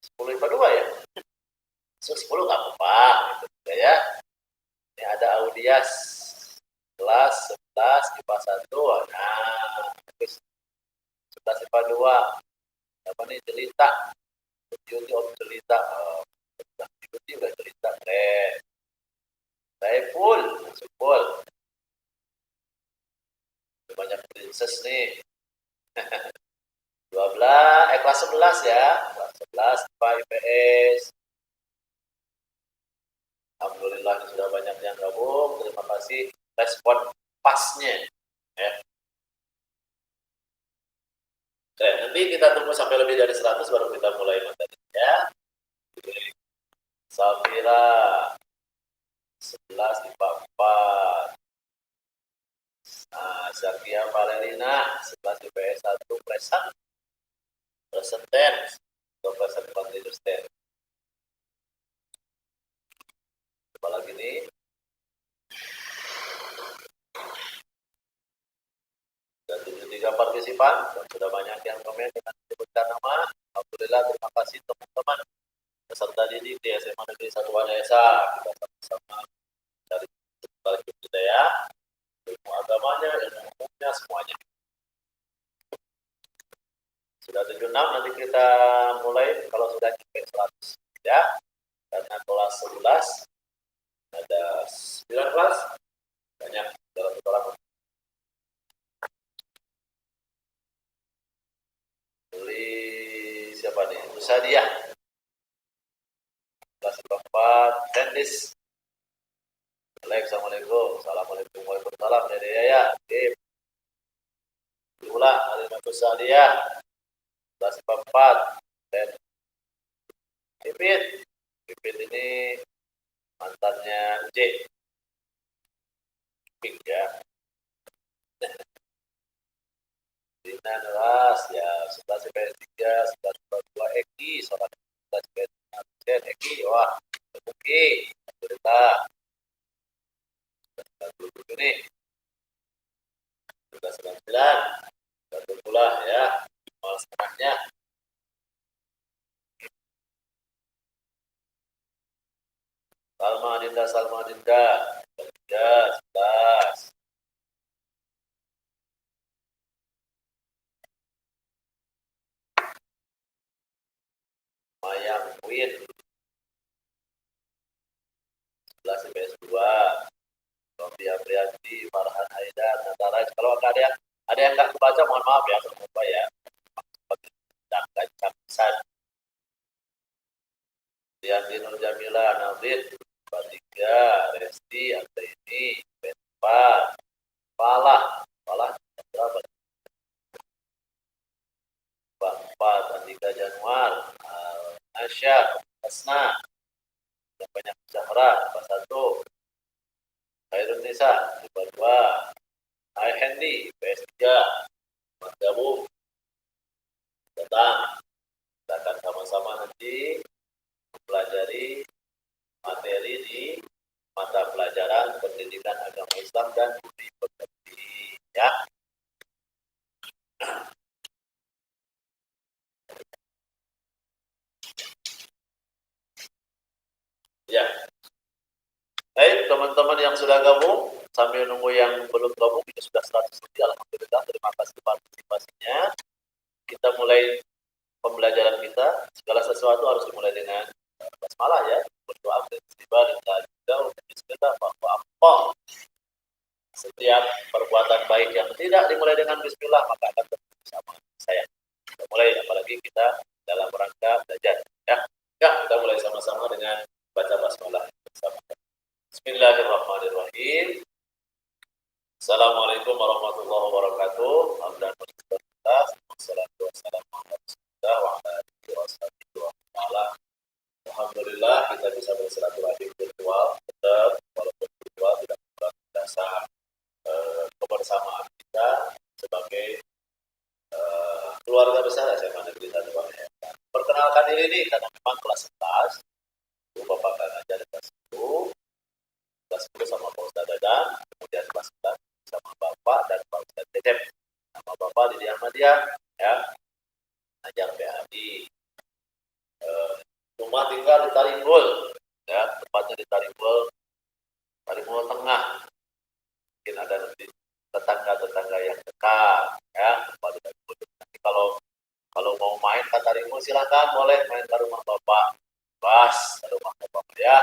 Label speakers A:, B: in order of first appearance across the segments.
A: 10 IPA 2 ya? Masuk 10 nggak apa-apa gitu ya. Ini ada Audias kelas 11 IPA 1. Nah, terus 11 IPA 2. Apa nih, cerita. Beauty of cerita. Beauty udah cerita, keren. Saya full, masuk full. Banyak princess nih. 12, kelas 11 ya. Kelas 11 IPA IPS. Alhamdulillah sudah banyak yang gabung. Terima kasih respon pasnya. Ya. Oke, nanti kita tunggu sampai lebih dari 100 baru kita mulai materi ya. Safira 11 IPA 4. Nah, Zakia Valerina 11 IPS 1 present tense atau present continuous tense. Coba lagi nih. Dan 73 partisipan dan sudah banyak yang komen dengan menyebutkan nama. Alhamdulillah, terima kasih teman-teman peserta didik di SMA Negeri 1 Wanesa. Kita sama-sama cari target kita ya. Ilmu agamanya, ilmu umumnya, semuanya. Sudah 76, nanti kita mulai kalau sudah sampai 100 ya. Karena kelas 11 ada 9 kelas, banyak dalam orang. Beli siapa nih? Usadiah. Kelas 4, Tendis. Assalamualaikum. Assalamualaikum warahmatullahi wabarakatuh. Dede Yaya. Tim. Diulang. Alimatus Saliyah. Kelas 4. Dan Pipit. Pipit ini mantannya J. Pipit ya. Dina Neras ya. 11 IPS 3. 11 IPS 2 Eki. 11 IPS 3 Eki. Wah. Eki. Alhamdulillah. Dulu nih. Sudah 99. Satu pula ya. Mal setengahnya. Salma Dinda 11. Mayang Queen 11 IPS 2. Robi Aprianti, Farhan Haidar, Natara. Kalau ada yang nggak kebaca, mohon maaf ya, lupa ya. Dan Caksan. Dianti Nur Jamila, Navid, 3, Resti, Antaini, Benpa, Falah, berapa? 4, Andika Januar, Asya, Asna, yang banyak Zahra, 1, Khairun Nisa, 2, Hai Hendy, PS3, bergabung, datang. Kita akan sama-sama nanti mempelajari materi di mata pelajaran pendidikan agama Islam dan budi pekerti ya. Ya. Baik, teman-teman yang sudah gabung, sambil nunggu yang belum gabung, ini sudah 100 lebih, alhamdulillah, terima kasih partisipasinya. Kita mulai pembelajaran kita, segala sesuatu harus dimulai dengan basmalah ya, berdoa beristighfar dan bismillah bahwa apa setiap perbuatan baik yang tidak dimulai dengan bismillah maka akan terjadi sama saya. Kita mulai, apalagi kita dalam rangka belajar ya. Kita mulai sama-sama dengan baca basmalah bersama. Bismillahirrahmanirrahim. Assalamualaikum warahmatullahi wabarakatuh. Alhamdulillah. Wassalatu wassalamu ala Rasulillah wa ala alihi wasallam. Alhamdulillah kita bisa bersilaturahim virtual, tetap walaupun virtual tidak mengurangi dasar kebersamaan kita sebagai keluarga besar SMA Negeri 1 Wanesa. Perkenalkan diri nih, karena memang kelas 11, Bapak akan ajar kelas 10, kelas 10 sama Pak Ustadz Dadan, kemudian kelas 11 sama Bapak dan Pak Ustadz Cecep. Nama Bapak Didi Ahmadiyah, ya, ajar PAI. rumah tinggal di Taringgul, ya, tempatnya di Taringgul Tengah. Mungkin ada nanti tetangga-tetangga yang dekat, ya, kembali dari Taringgul. Nanti kalau mau main ke Taringgul silakan, boleh main ke rumah Bapak Bas, ke rumah Bapak ya.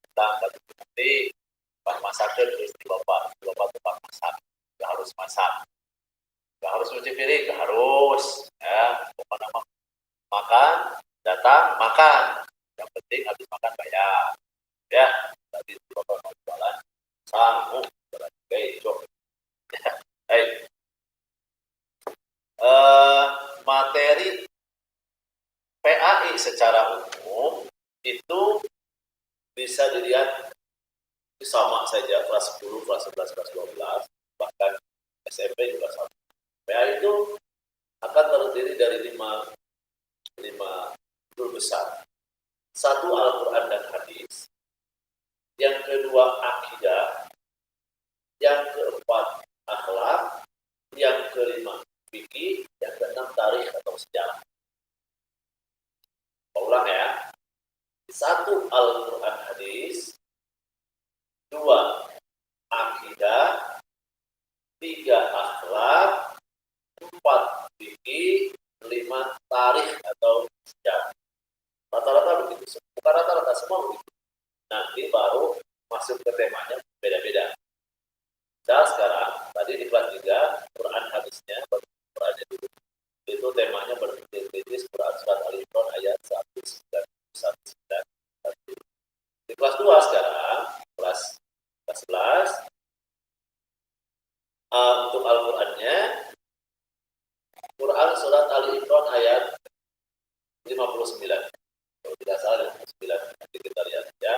A: Kita nanti Pak masaknya terus di Bapak tempat masak, nggak harus masak, nggak harus cuci piring, nggak harus, ya, pokoknya makan, datang, makan. Yang penting habis makan bayar. Ya, tadi Bapak mau jualan, sanggup jualan kejo. Ya, baik. Materi PAI secara umum itu bisa dilihat sama saja kelas 10, kelas 11, kelas 12, bahkan SMP juga sama. PAI itu akan terdiri dari lima judul besar. Satu, Al-Quran dan Hadis. Yang kedua, akidah. Yang keempat, akhlak. Yang kelima, fikih. Yang keenam, tarikh atau sejarah. Ulang ya. Satu, Al-Quran Hadis. Dua, akidah. Tiga, akhlak. Empat, fikih. Lima, tarikh atau sejarah. Rata-rata begitu, bukan rata-rata, semua begitu. Nanti baru masuk ke temanya beda-beda. Nah sekarang, tadi di kelas 3, Quran hadisnya, Qurannya dulu. Itu temanya berkritis Quran surat Al-Imran ayat 191. Di kelas 2 sekarang, kelas 11, untuk Al-Qurannya, Quran surat Al-Imran ayat 59. Kalau tidak salah 59, nanti kita lihat ya.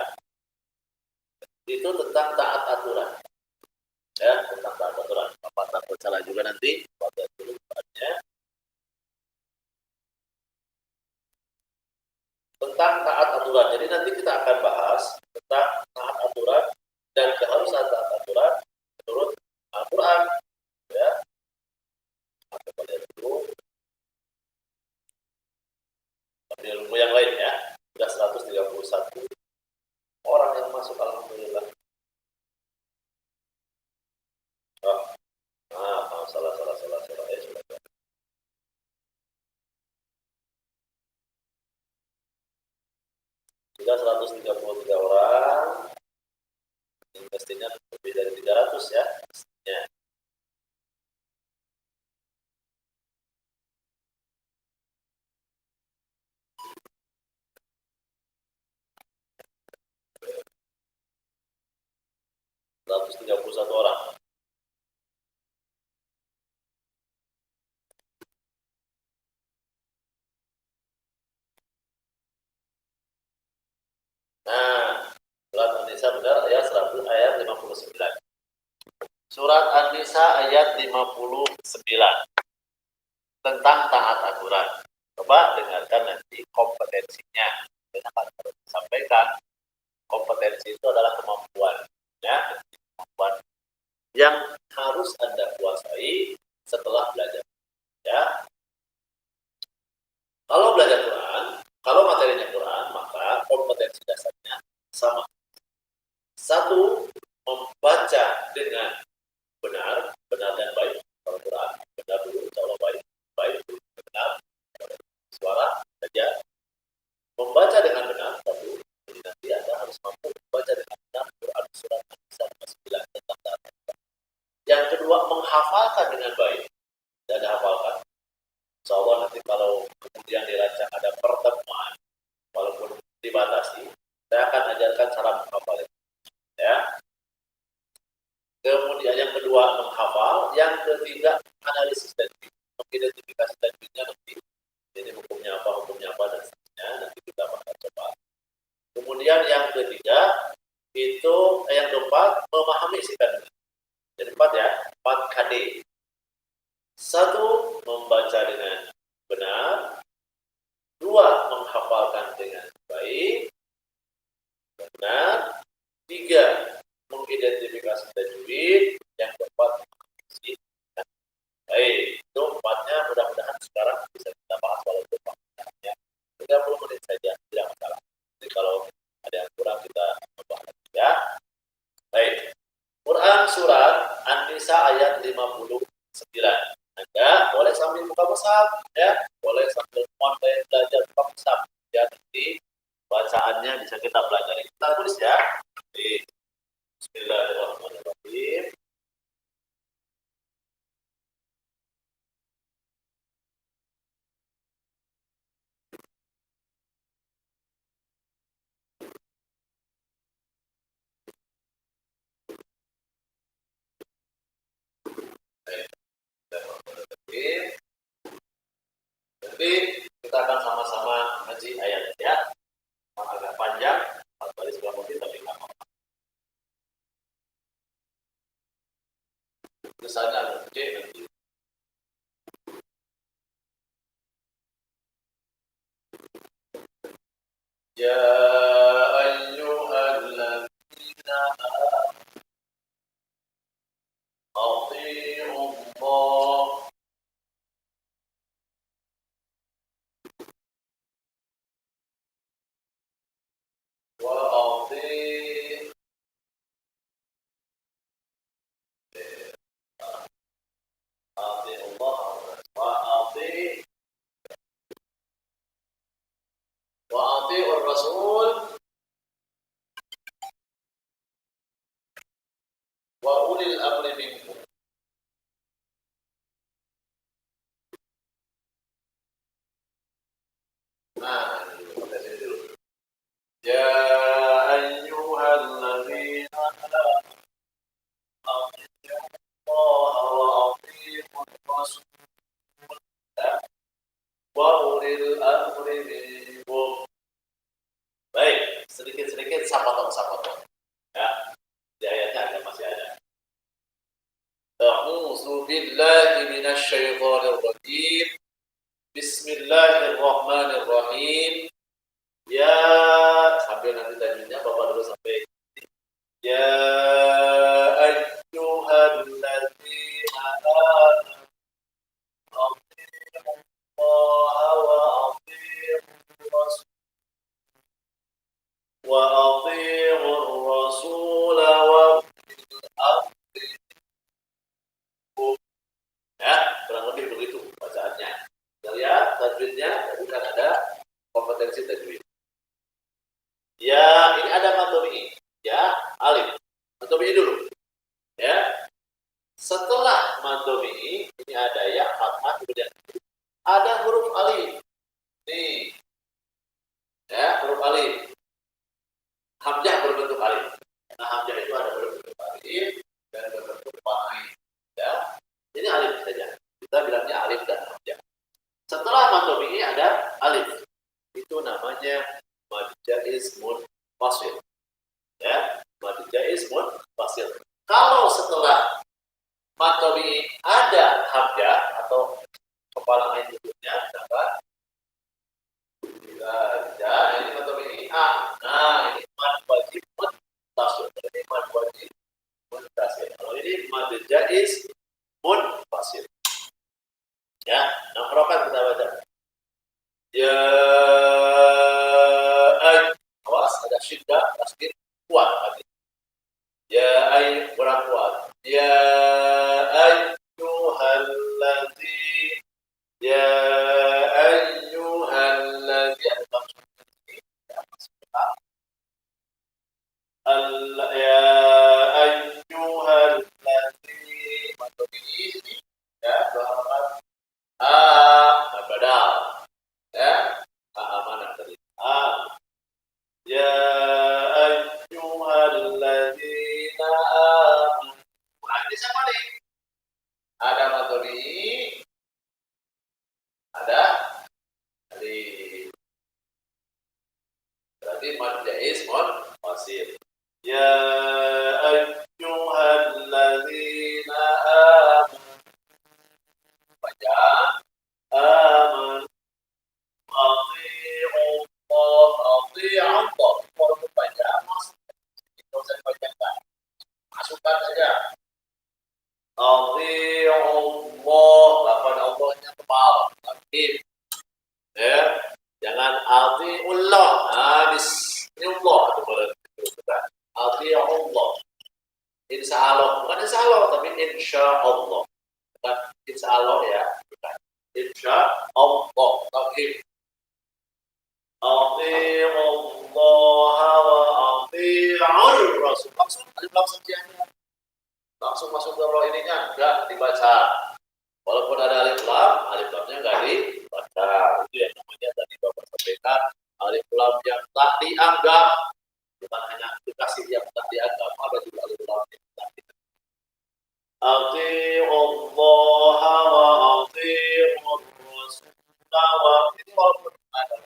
A: Itu tentang taat aturan. Ya, tentang taat aturan. Bapak takut salah juga nanti, baca dulu Qurannya. Tentang taat aturan. Jadi nanti kita akan bahas tentang taat aturan dan keharusan taat aturan menurut Al-Quran. Ya, kita lihat dulu. Ilmu yang lain ya, sudah 131 orang yang masuk, alhamdulillah. Oh, salah. Sudah 133 orang. Mestinya lebih dari 300 ya. Mestinya. Satu orang. Nah, surat An-Nisa benar ya, 100 ayat 59. Surat An-Nisa ayat 59 tentang taat aturan. Coba dengarkan nanti kompetensinya. Saya akan sampaikan kompetensi itu adalah kemampuan, ya, kemampuan yang harus Anda kuasai setelah belajar. Ya, kalau belajar Quran, kalau materinya Quran, maka kompetensi dasarnya sama. Satu, membaca dengan benar dan baik. Kalau Quran, benar dulu, insya Allah baik dulu, benar, suara saja. Membaca dengan benar, satu, jadi nanti Anda harus mampu membaca dengan benar Quran surat An-Nisa 59 tentang taat. Yang kedua, menghafalkan dengan baik. Dan hafalkan. Insya Allah nanti kalau kemudian dirancang ada pertemuan, walaupun dibatasi, saya akan ajarkan cara menghafal. Ya. Kemudian yang kedua menghafal, yang ketiga analisis dan mengidentifikasi tajwidnya nanti. Jadi hukumnya apa dan seterusnya nanti kita akan coba. Kemudian yang ketiga itu yang keempat memahami isi kandungan. Jadi 4 ya, 4 KD. 1, membaca dengan benar. 2, menghafalkan dengan baik, benar. 3, mengidentifikasi tajwid. Yang keempat, mengisi. Baik, itu 4-nya mudah-mudahan sekarang bisa kita bahas walaupun waktunya 30 menit saja, tidak masalah. ayat 59. Anda boleh sambil buka mushaf, ya, boleh sambil online belajar buka mushaf. Ya, nanti bacaannya bisa kita pelajari. Kita tulis ya. Bismillahirrahmanirrahim. Jadi kita akan sama-sama ngaji ayat ya. Agak panjang, baris mungkin tapi nggak apa-apa. Tulisannya agak gede nanti. Ya ayyuhalladzina amanu Allah وأطيعوا الله وأطيعوا الرسول وأولي الأمر منكم. Nah, dulu. Ya ayyuhalladzina amanu Allah wa atii'ur rasul wa ulil amri minkum. Baik, sedikit-sedikit sapotong-sapotong. Ya, di ayatnya masih ada. A'udzu billahi minasy syaithanir rajim. Bismillahirrahmanirrahim. Ya, sambil nanti tajwidnya Bapak dulu sampai ya ayyuhalladzina amanu Allah wa atii'ur rasul wa ulil amri minkum. Ya, kurang lebih begitu bacaannya. Kita lihat tajwidnya, bukan ada kompetensi tajwid. Ya, ini ada matomi. Ya, alif. Matomi dulu. Ya. Setelah matomi, ini ada ya, fathah, kemudian ada huruf alif. Nih. Ya, huruf alif. Hamzah berbentuk alif. Nah, hamzah itu ada berbentuk alif dan berbentuk fathah. Ya. Ini alif saja. Kita bilangnya alif dan hamzah. Setelah matomi ini ada alif. Itu namanya mad jaiz munfasil. Ya, mad jaiz munfasil. Kalau setelah matomi ada hamzah atau kepala ain berikutnya, dapat ya, ini matomi a. Nah, ini mad wajib munfasil. Ini mad wajib munfasil. Kalau ini mad jaiz munfasil. Ya, nah harokat kita baca. Ya awas ada syiddah tasdid kuat lagi. Ya kurang kuat. Ya ayyuhalladzi ya ayyuhalladzi ya ayyuhalladzi ini ya doa badal ya mana tadi ya ayyuhalladzina amanu. Nah, ini sama nih. Ada materi, ada alif. Berarti mad jaiz munfasil. Ya ayyuhalladzina amanu. Baca aman ati'u Allah perlu baca itu saya bacakan masukkan saja ati'u Allah lafaz Allahnya tebal aktif ya jangan ati'ullah habis ini Allah itu boleh ati'u Allah insya Allah bukan insya Allah tapi insya Allah. Bukan insya Allah ya. Bukan. Insya Allah. Tauhid. Ati'u Allah wa ati'ur Rasul. Langsung jiannya. Langsung masuk ke roh ininya. Enggak dibaca. Walaupun ada alif lamnya enggak dibaca. Itu yang namanya tadi Bapak sampaikan. Alif lam yang tak dianggap. Bukan hanya dikasih yang tak dianggap. Ada juga alif lam yang tak dianggap. Ati'u Allah wa ati'ur Rasul. Itu walaupun ada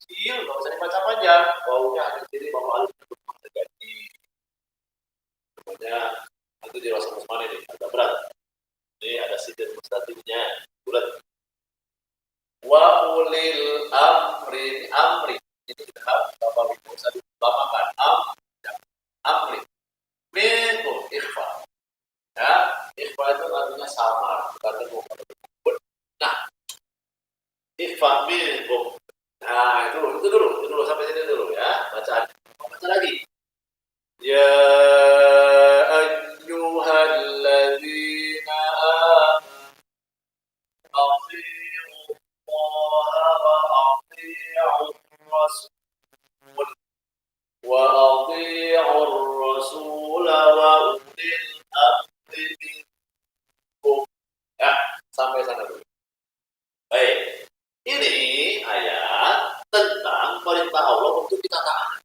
A: kecil, nggak usah dibaca panjang. Baunya ada jadi bau alif terjadi. Namanya itu di Rasul Usman ini agak berat. Ini ada sidir mustatimnya bulat. Wa ulil amri ini kita Bapak Ibu bisa dilamakan amri minkum ikhfa. Ya, ikhfa itu artinya samar, bukan bukan. Nah, ikhfa minkum. Nah, itu dulu sampai sini dulu ya. Baca lagi. Ya ayyuhalladzina amanu athi'u Allah wa athi'ur Rasul wa athi'ur Rasul wa ulil amri minkum. Ya, sampai sana dulu. Baik. Ini ayat tentang perintah Allah untuk kita taat.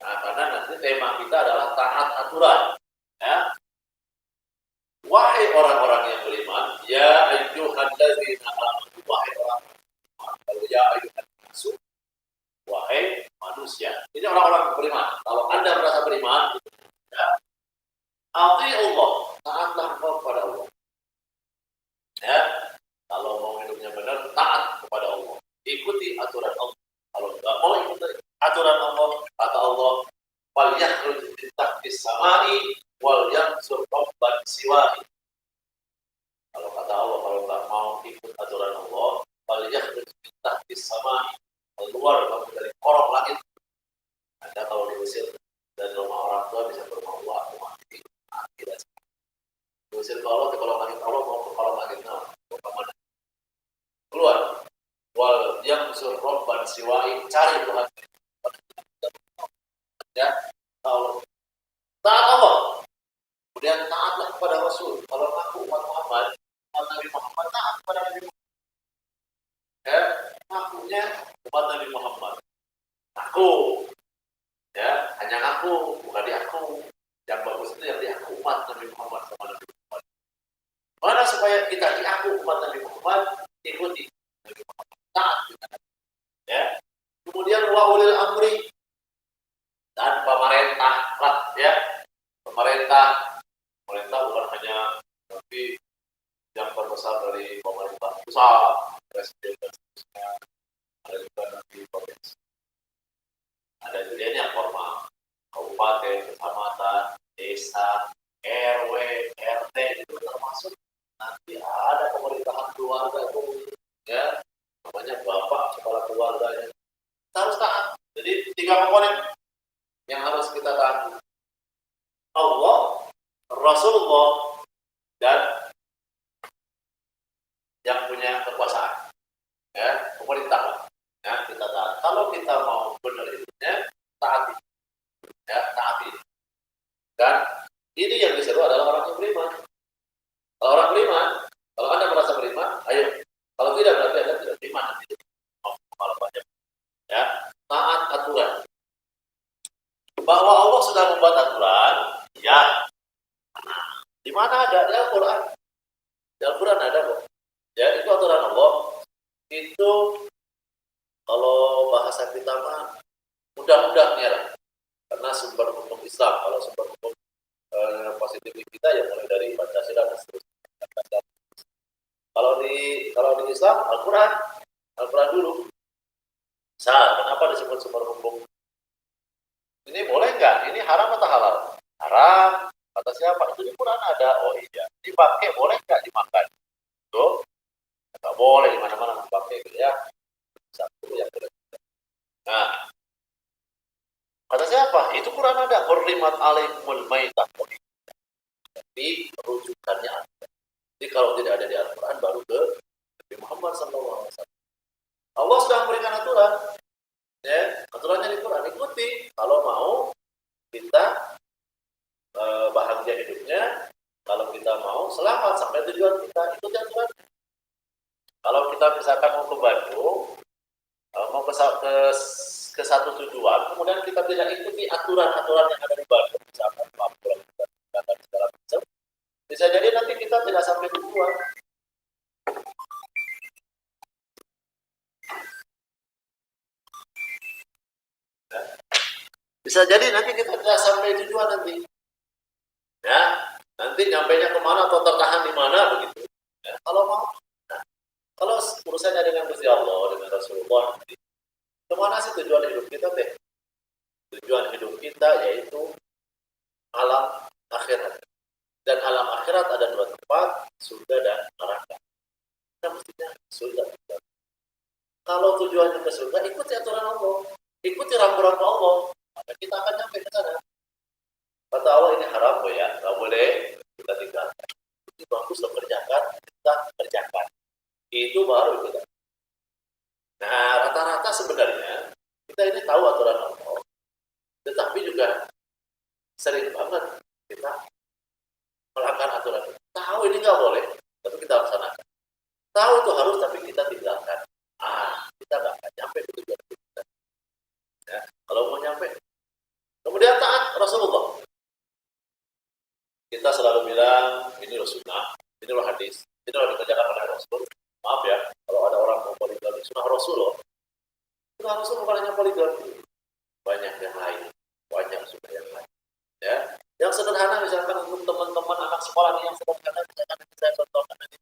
A: Nah, karena nanti tema kita adalah taat aturan. Ya. Wahai orang-orang yang beriman, ya ayyuhalladzina amanu, wahai orang beriman. Kalau ya ayyuhannasu, wahai manusia. Ini orang-orang yang beriman. Kalau Anda merasa beriman, ya, ati'ullah, taatlah kepada Allah. Ya. Kalau mau hidupnya benar, taat kepada Allah. Ikuti aturan Allah. Kalau tidak mau ikuti aturan Allah, kata Allah, wal yakhruj min tahtis samai wal yansur rabban siwahi. Kalau kata Allah, kalau tidak mau ikut aturan Allah, wal yakhruj min tahtis samai, keluar kamu dari korong langit. Anda kalau diusir dari rumah orang tua bisa ke rumah ini. Tidak. Diusir ke Allah, kalau langit Allah mau ke kolong langit mau ke mana? Keluar. Wal yang surroban siwai, cari Tuhan. Ya, kalau taat Allah, kemudian taatlah kepada Rasul. Kalau aku umat Muhammad, Nabi Muhammad taat kepada Nabi Muhammad. Ya, akunya umat Nabi Muhammad. Aku, ya, hanya aku, bukan di aku. Yang bagus itu yang di aku umat Nabi Muhammad sama Nabi Muhammad. Mana supaya kita di aku umat Nabi Muhammad ikuti Nabi Muhammad, taat kita. Ya, kemudian wa ulil amri, dan pemerintah lah, ya, pemerintah bukan hanya tapi yang terbesar dari pemerintah pusat, presiden dan seterusnya, ada juga nanti provinsi, ada juga yang formal, kabupaten, kecamatan, desa, RW, RT itu termasuk. Nanti ada pemerintahan keluarga itu, ya, namanya bapak kepala keluarganya. Kita harus taat. Jadi 3 komponen yang harus kita taati: Allah, Rasulullah, dan yang punya kekuasaan, ya, pemerintah. Ya, kita taat. Kalau kita mau benar hidupnya, taati, ya, taati. Dan ini yang diseru adalah orang yang beriman. Kalau orang beriman, kalau Anda merasa beriman, ayo. Kalau tidak, berarti Anda tidak beriman. Kalau banyak, ya, taat aturan. Bahwa Allah sudah membuat aturan, ya. Di mana ada? Di Al-Quran. Di Al-Quran ada kok. Ya, itu aturan Allah. Itu kalau bahasa kita mah undang-undangnya, karena sumber hukum Islam. Kalau sumber hukum positif kita ya mulai dari Pancasila dan seterusnya. Kalau di Islam Al-Quran dulu. Kenapa disebut sumber hukum? Ini boleh nggak? Ini haram atau halal? Haram. Kata siapa? Itu di Quran ada. Oh iya. Dipakai boleh nggak dimakan? Tuh. Nggak boleh di mana-mana dipakai gitu ya. Satu yang boleh. Nah, kata siapa? Itu Quran ada. Hurrimat alaikumul maitah. Di rujukannya ada. Jadi kalau tidak ada di Al-Quran baru ke Nabi Muhammad SAW. Allah sudah memberikan aturan, ya, aturannya di Quran, ikuti. Kalau mau kita bahagia hidupnya, kalau kita mau selamat sampai tujuan kita, ikuti aturan. Kalau kita misalkan mau ke Bandung, mau ke satu tujuan, kemudian kita tidak ikuti aturan-aturan yang ada di Bandung, misalkan pelabuhan kita segala macam, bisa jadi nanti kita tidak sampai tujuan. Bisa jadi nanti kita tidak sampai tujuan nanti. Ya, nanti nyampainya kemana atau tertahan di mana begitu. Ya, kalau mau, nah, kalau urusannya dengan Gusti Allah, dengan Rasulullah, nanti kemana sih tujuan hidup kita teh? Tujuan hidup kita yaitu alam akhirat. Dan alam akhirat ada dua tempat, surga dan neraka. Kita mestinya surga. Kalau tujuannya ke surga, ikuti aturan Allah, ikuti rambu-rambu Allah, maka kita akan nyampe ke sana. Kata Allah ini haram ya, nggak boleh kita tinggalkan. Itu bagus kerjakan, kita kerjakan. Itu baru kita. Nah, rata-rata sebenarnya kita ini tahu aturan Allah, tetapi juga sering banget kita melanggar aturan. Tahu ini nggak boleh, tapi kita laksanakan. Tahu itu harus, tapi kita tinggalkan. Kita nggak akan nyampe ke tujuan kita. Ya, kalau mau nyampe, kemudian taat Rasulullah. Kita selalu bilang ini sunnah, ini hadis, ini dikerjakan oleh Rasul. Maaf ya, kalau ada orang mau poligami, sunnah Rasul loh. Sunnah Rasul bukan hanya poligami, banyak yang lain, banyak sunnah yang lain. Ya, yang sederhana misalkan untuk teman-teman anak sekolah yang sederhana, misalkan saya contohkan nanti.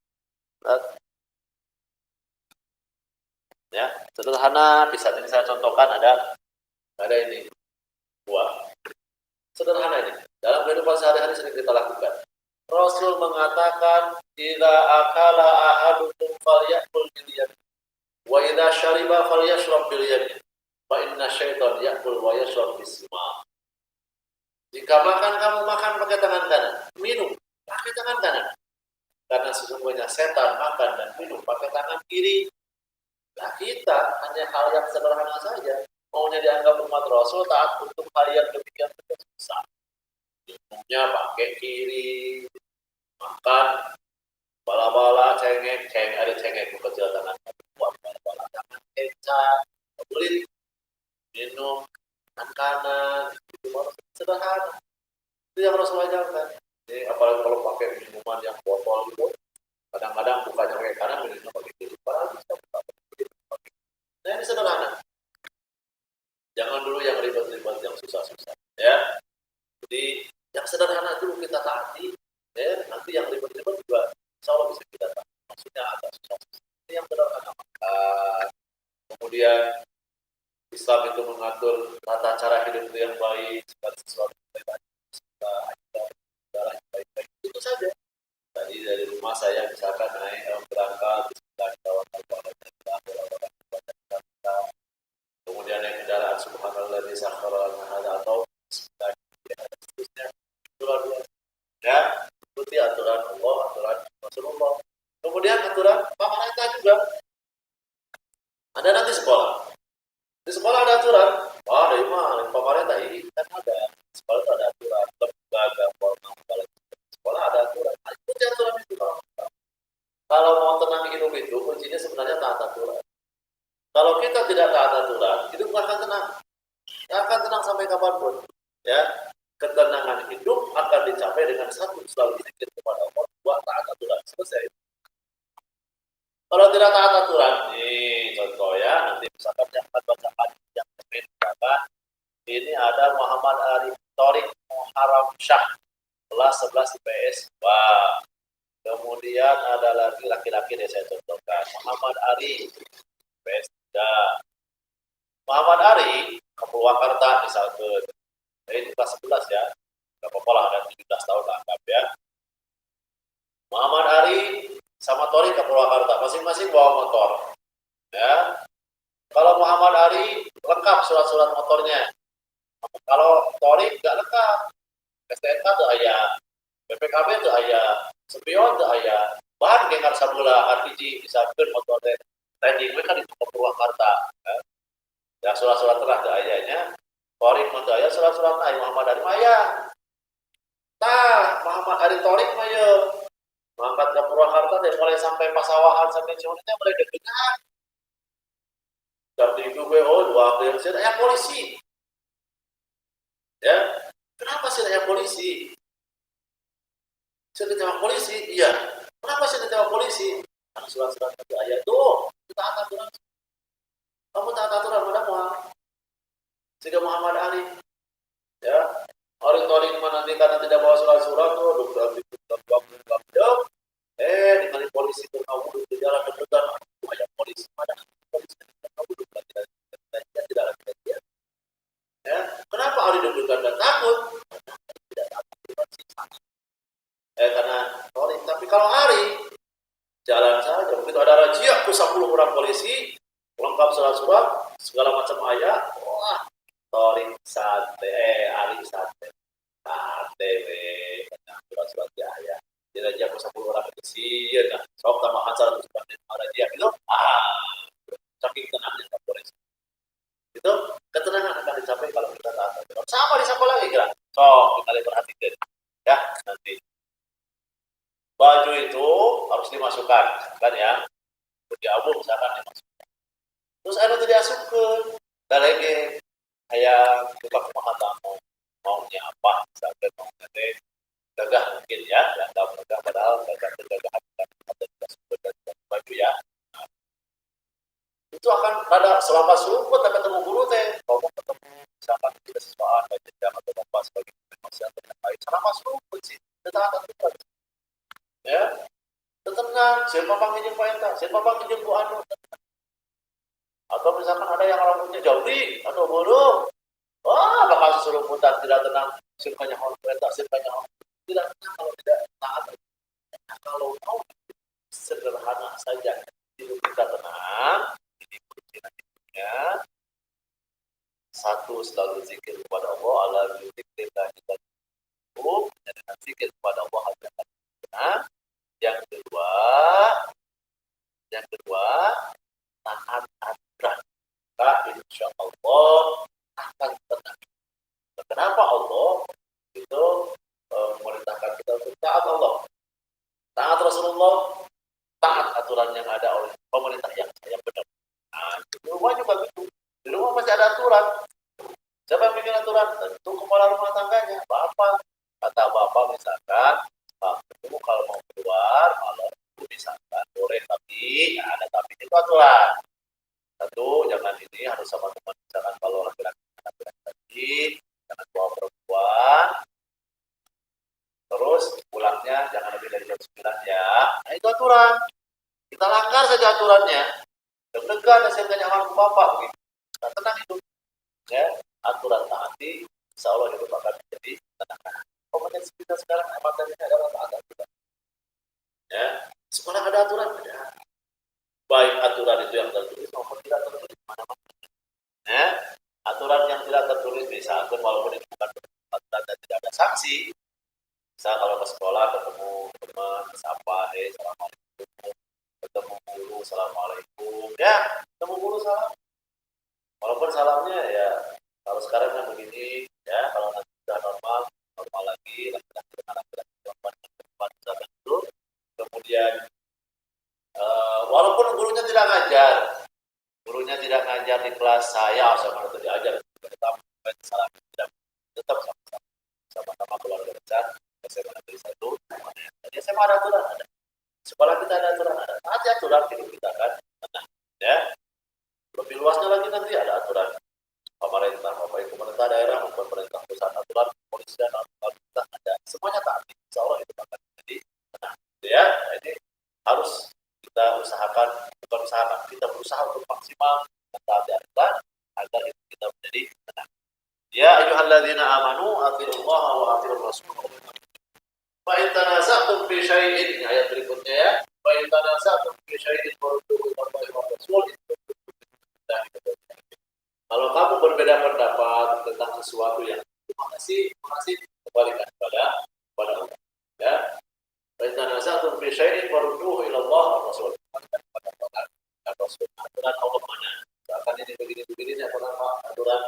A: Ya, sederhana bisa ini saya contohkan ada ini buah sederhana ini dalam kehidupan sehari-hari sering kita lakukan. Rasul mengatakan idza akala ahadukum falyakul bil yamin wa idza syariba falyashrab bil yamin fa inna syaitan yakul wa yashrab bisma. Jika makan, kamu makan pakai tangan kanan, minum pakai tangan kanan, karena sesungguhnya setan makan dan minum pakai tangan kiri. Nah, kita hanya hal yang sederhana saja, maunya dianggap umat Rasul taat untuk hal yang demikian besar. Minumnya pakai kiri, makan bala-bala cengek ada cengek kecil tangan buat bala-bala tangan kecap, belit, minum tangan kanan, itu sederhana. Itu yang Rasul ajarkan. Jadi apalagi kalau pakai minuman yang botol itu, kadang-kadang bukanya pakai kanan, minumnya pakai kiri, padahal bisa buka. Nah, ini sederhana. Jangan dulu yang ribet-ribet, yang susah-susah. Ya. Jadi yang sederhana dulu kita taati. Ya. Nanti yang ribet-ribet juga insya Allah bisa kita taati. Maksudnya agak susah-susah. Ini yang sederhana. Kemudian Islam itu mengatur tata cara hidup yang baik, segala sesuatu yang baik, segala yang baik-baik. Itu saja. Tadi dari rumah saya misalkan naik berangkat, kemudian naik kendaraan subhanallah di sakhara lana atau seterusnya, luar biasa. Ya, ikuti aturan Allah, aturan Rasulullah. Kemudian aturan pemerintah juga. Ada nanti sekolah. Di sekolah ada aturan. Dari mana? Pemerintah ini kan ada. Sekolah itu ada aturan. Lembaga formal sekolah ada aturan. Ikuti aturan itu. Kalau mau tenang hidup itu, kuncinya sebenarnya taat aturan. Kalau kita tidak taat aturan, hidup nggak akan tenang. Nggak akan tenang sampai kapanpun. Ya, ketenangan hidup akan dicapai dengan satu, selalu zikir kepada Allah, dua, taat aturan. Selesai. Kalau tidak taat aturan, nih contoh ya, nanti misalkan yang akan baca hadis yang misalkan ini ada Muhammad Ari Torik Muharram Syah kelas 11 IPS. Wah. Kemudian ada lagi laki-laki yang saya contohkan, Muhammad Ari IPS 3. Muhammad Ari ke Purwakarta misalkan. Ini kelas 11 ya. Enggak apa-apa lah, ada 17 tahun anggap ya. Muhammad Ari sama Tori ke Purwakarta, masing-masing bawa motor. Ya. Kalau Muhammad Ari lengkap surat-surat motornya. Kalau Tori nggak lengkap, STNK tuh ayah. PPKB itu aya, spion itu aya, bahan gengar sabula RPG misalkan motor trading kan di Purwakarta. Kan? Ya surat-surat terah itu ayanya, Torik itu aya surat-surat ayah Muhammad Ali Maya. Nah, Muhammad Ali Torik Maya. Mangkat ke Purwakarta deh mulai sampai Pasawahan sampai Cimahi mulai deg-degan. Dari WO 2 April ada polisi. Ya, kenapa sih ada polisi? Saya ditembak polisi, iya. Kenapa saya ditembak polisi? Karena surat-surat itu ayat tuh, kita aturan. Kamu tak aturan pada Muhammad. Sehingga Muhammad Ali, ya, orang-orang mana nanti karena tidak bawa surat-surat tuh, dengan polisi itu kamu duduk di jalan deg-degan, ayat polisi mana? Polisi kamu duduk tidak lagi. Ya, kenapa Ali deg-degan dan takut? Tidak takut. Karena sorry, tapi kalau Ari jalan saja, begitu ada razia ke 10 orang polisi, lengkap surat-surat, segala macam ayat, wah, sorry, Ari santai, surat-surat ayat, dia razia ke 10 orang polisi, ya, sok sama hasil razia gitu, saking tenangnya ke polisi. Itu ketenangan akan dicapai kalau kita taat aturan. Sama disapa lagi kira, sok kita perhatikan, ya nanti. Baju itu harus dimasukkan, kan ya? Di album misalkan dimasukkan. Terus ada tidak dimasukkan, dan lagi kayak buka pemahaman maunya apa, misalkan maunya gagah mungkin ya, nggak gagah padahal gagah ada dimasukkan baju ya. Nah, itu akan ada selama seruput dan ketemu guru teh, kalau mau ketemu misalkan tidak sesuatu, baca atau apa sebagai masyarakat yang baik, selama seruput sih, tetap ya, tenang, siapa panggil Pak Enta, siapa panggil Bu Anu, atau misalkan ada yang rambutnya jauh, atau bodoh, wah bakal serumutan tidak tenang, sirkanya orang Enta, sirkanya orang tidak tenang kalau tidak taat. Kalau mau sederhana saja, hidup kita tenang, ini kuncinya. Satu, selalu zikir kepada Allah, ala dzikrillah kita cukup, dan dengan zikir kepada Allah akan tenang. Yang kedua, taat aturan. Maka insya Allah akan tenang. Kenapa Allah itu memerintahkan kita untuk taat Allah, taat Rasulullah, taat aturan yang ada oleh pemerintah yang benar. Nah, di rumah juga gitu. Di rumah masih ada aturan. Siapa yang bikin aturan? Tentu kepala rumah tangganya, bapak. Kata bapak misalkan, kamu kalau mau keluar malam misalkan boleh, tapi ya ada tapi itu aturan. Satu, jangan ini harus sama teman, misalkan kalau laki-laki jangan bawa perempuan, terus pulangnya jangan lebih dari jam 9 ya. Nah itu aturan. Kita langgar saja aturannya, deg-degan hasilnya nyaman ke bapak gitu. Nah, tenang hidup ya, aturan taati, insya Allah hidup akan menjadi tenang. Komunitas kita sekarang materinya adalah taat aturan. Ya, sekolah ada aturan, ada. Baik aturan itu yang tertulis maupun tidak tertulis mana-mana. Ya, aturan yang tidak tertulis misalkan walaupun itu bukan aturan dan tidak ada sanksi. Misal kalau ke sekolah ketemu teman, sapa, assalamualaikum, ketemu guru, assalamualaikum, ya, ketemu guru salam. Walaupun salamnya ya, kalau sekarang kan begini, ya, kalau nanti sudah normal lagi, laki-laki dengan laki-laki, perempuan misalkan itu, kemudian walaupun gurunya tidak ngajar di kelas saya sama itu diajar, tetap salam, tetap sama-sama keluarga besar. SMA negeri 1, jadi SMA ada aturan, ada. Sekolah kita ada aturan, ada. Nanti aturan hidup kita kan, nah, ya. Lebih luasnya lagi nanti ada aturan pemerintah, baik pemerintah daerah maupun pemerintah pusat, aturan kepolisian, aturan kita ada. Semuanya taati, insya Allah itu akan menjadi tenang. Ya, ini harus kita usahakan, kita berusaha untuk maksimal mentaati aturan agar itu kita menjadi tenang. Ya ayyuhalladzina amanu atiiullaha wa atiiur rasul. Fa in tanaza'tum fi syai'in, ayat berikutnya ya. Fa in tanaza'tum fi syai'in farudduhu ila Allahi wa rasul. Kalau kamu berbeda pendapat tentang sesuatu yang terima kasih, kembalikan kepada Allah. Ya, perintah nazatul fi syai'in farudduhu ila Allah wa Rasul. Aturan Allah mana? Misalkan ini begini-begini aturan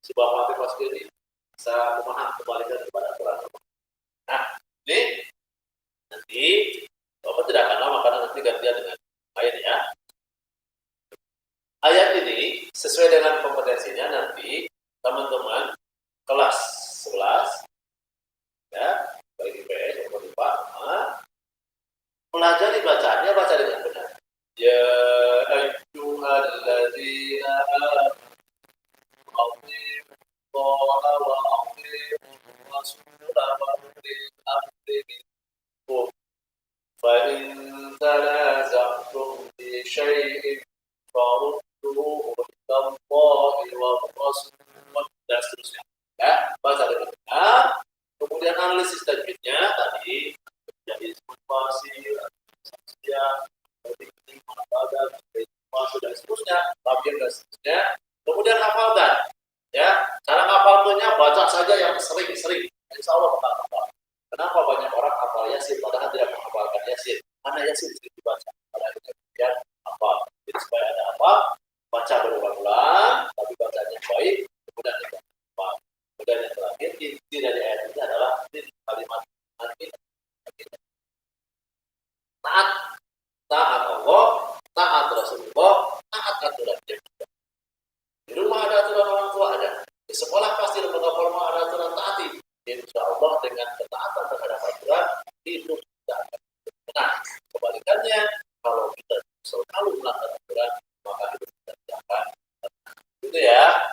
A: si bapak pas ini bisa kumaha kembalikan kepada aturan Allah. Nah, ini nanti bapak tidak akan lama karena nanti gantian dengan ayat ya. Ayat ini sesuai dengan kompetensinya nanti teman-teman kelas 11 ya, baik IPS maupun IPA pelajari bacaannya, baca dengan benar. Ya ayyuhalladzina Allah wa Rasulullah wa ulil amri minkum fa in tanaza'tum fi syai'in farudduhu ila Allahi wa Rasul dan seterusnya. Ya, baca dengan benar. Kemudian analisis tajwidnya tadi jadi situasi, ya, dan seterusnya, tabiat dan seterusnya. Kemudian hafalkan, ya. Cara hafalnya baca saja yang sering-sering. Insya Allah bakal hafal. Kenapa banyak orang hafal Yasin padahal tidak menghafalkan Yasin? Karena Yasin sering dibaca. Pada akhirnya kemudian hafal. Jadi supaya ada apa? Baca berulang-ulang, tapi bacanya baik. Kemudian kita hafal. Kemudian yang terakhir inti dari ayat ini adalah kalimat nanti taat, taat Allah, taat Rasulullah, taat aturannya. Di rumah ada aturan orang tua ada, di sekolah pasti lembaga formal ada aturan taati. Insya Allah dengan ketaatan terhadap aturan hidup kita akan benar. Kebalikannya, kalau kita selalu melanggar aturan, maka hidup kita tidak akan benar. Itu ya,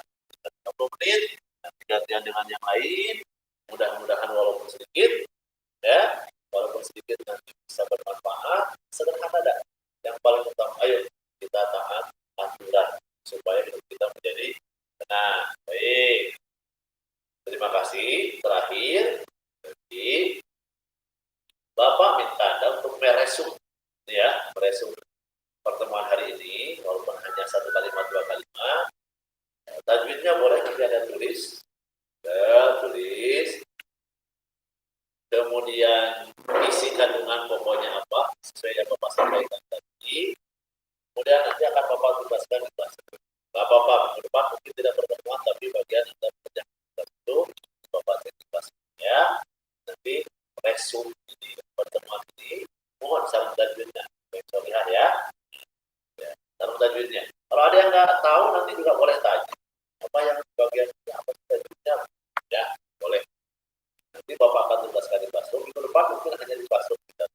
A: 30 menit, nanti gantian dengan yang lain. Mudah-mudahan walaupun sedikit, ya, walaupun sedikit nanti bisa bermanfaat. Sederhana dah. Yang paling utama, ayo kita taat aturan supaya hidup kita menjadi tenang. Baik. Terima kasih. Terakhir, jadi Bapak minta Anda untuk meresum, ya, meresum pertemuan hari ini, walaupun hanya satu kalimat, dua kalimat. Tajwidnya boleh nanti Anda tulis, ya, tulis. Kemudian isi kandungan pokoknya apa sesuai yang Bapak sampaikan tadi. Kemudian nanti akan Bapak tugaskan di kelas. Gak apa-apa, minggu depan mungkin tidak pertemuan, tapi bagian Anda kerjakan tugas itu Bapak cek di kelas ya. Nanti resum ini pertemuan ini, mohon saran tajwidnya. Lihat ya. Saran tajwidnya. Kalau ada yang nggak tahu nanti juga boleh tanya. Apa yang bagian ini apa tajwidnya? Ya, boleh. Nanti Bapak akan tugaskan di classroom. Minggu depan mungkin hanya di classroom kita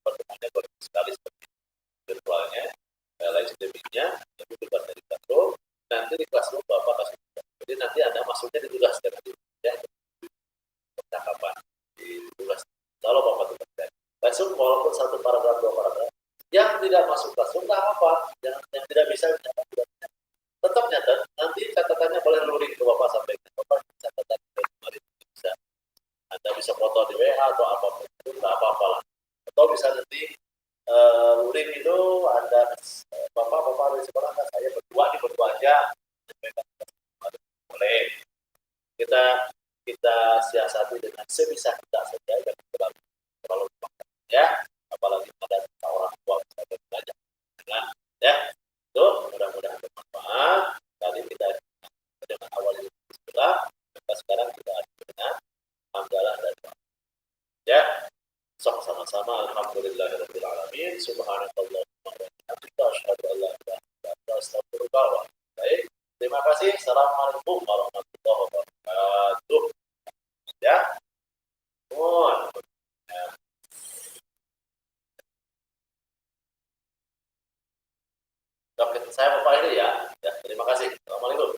A: pertemuannya boleh sekali seperti virtualnya, live streamingnya, itu tugasnya di classroom. Nanti di classroom Bapak kasih tugas. Jadi nanti Anda masuknya ditugaskan nanti ya, percakapan ditugas. Kalau Bapak tugaskan classroom walaupun satu paragraf dua paragraf, yang tidak masuk classroom nggak apa-apa, yang tidak bisa tetap nyatet. Nanti catatannya boleh luring ke Bapak sampaikan. Bapak catatan kemarin bisa. Anda bisa foto di WA atau apapun itu nggak apa-apa lah. Atau bisa nanti luring itu ada bapak dari sekolah kan saya berdua aja. Boleh. Kita siasati dengan sebisa kita saja, jangan terlalu banyak ya. Apalagi pada orang tua bisa belajar dengan ya. Itu mudah-mudahan bermanfaat. Tadi kita dengan awal ini bismillah, maka sekarang kita dengan hamdalah dan ya. Sama-sama alhamdulillahirabbil alamin subhanakallahumma wa bihamdika asyhadu an la ilaha illa anta astaghfiruka wa atubu ilaik. Terima kasih. Assalamualaikum warahmatullahi wabarakatuh. Ya. Mohon. Ya. Saya Bapak ini ya. Ya, terima kasih. Assalamualaikum.